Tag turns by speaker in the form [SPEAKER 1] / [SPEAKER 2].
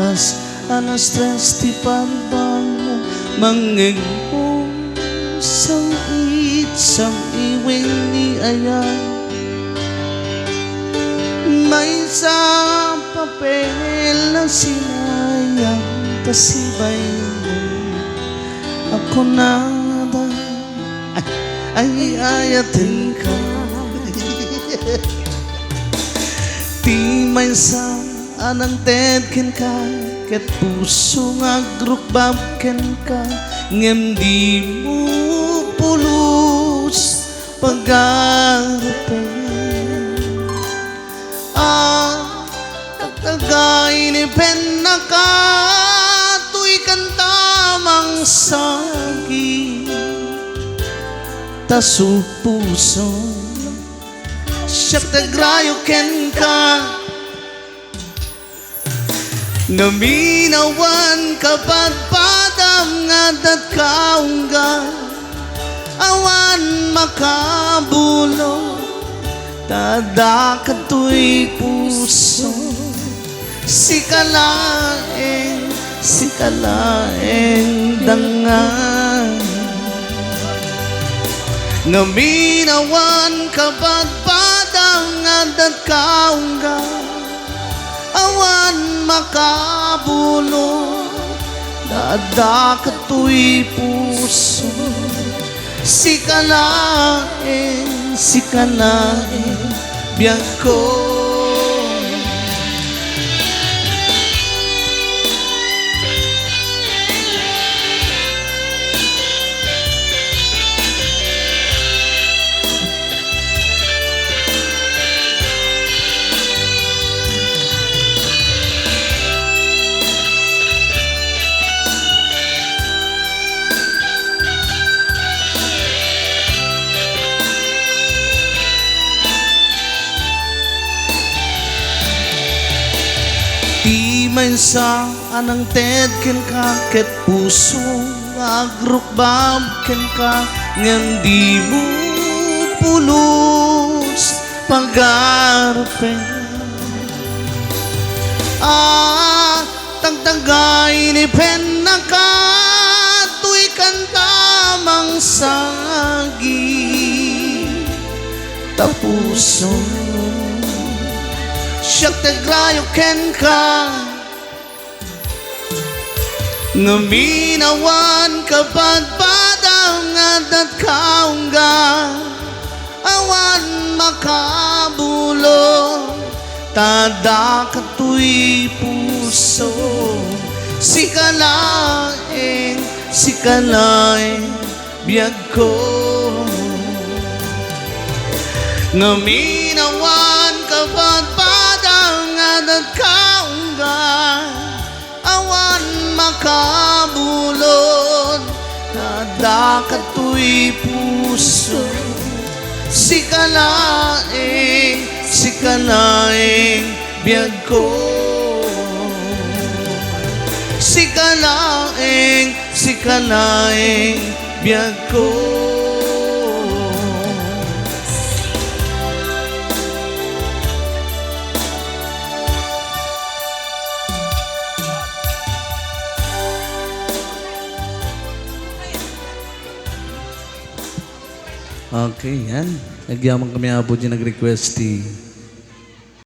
[SPEAKER 1] lawas ang stress ti pagbango mangegmo sang iwing ni ayan may sa papel na sinayang pasibay mo ako nada ay ayatin ka ti may sa anang tedken ka ket puso nga grukbab ken ka ngem di mo pulos pag-arapen tagay ni pen na ka tuy kantamang sagi tasu puso siya tagrayo ken ka naminawan kapag padam nga dat kaungga awan makabulo tada katoy puso sikalaeng dangan naminawan kapag padam nga dat kaungga awan makabulo dada katoy puso sikalaeng biyak ko di man sa anang tedken ka ket puso agrukbab ken ka ngem di mo pulos pag-arapen tagtagay ni pen na ka tuy kantamang sagi tapuso siyak tagrayo ken ka naminawan kapag padang at kaungga awan makabulo tada katoy puso sikalaeng biyak ko naminawan kapag at kaungga awan makabulod tada katoy puso sikalaeng biyak ko sikalaeng biyak ko.
[SPEAKER 2] Okay, yan. Nagyaman kami abot yung nag-request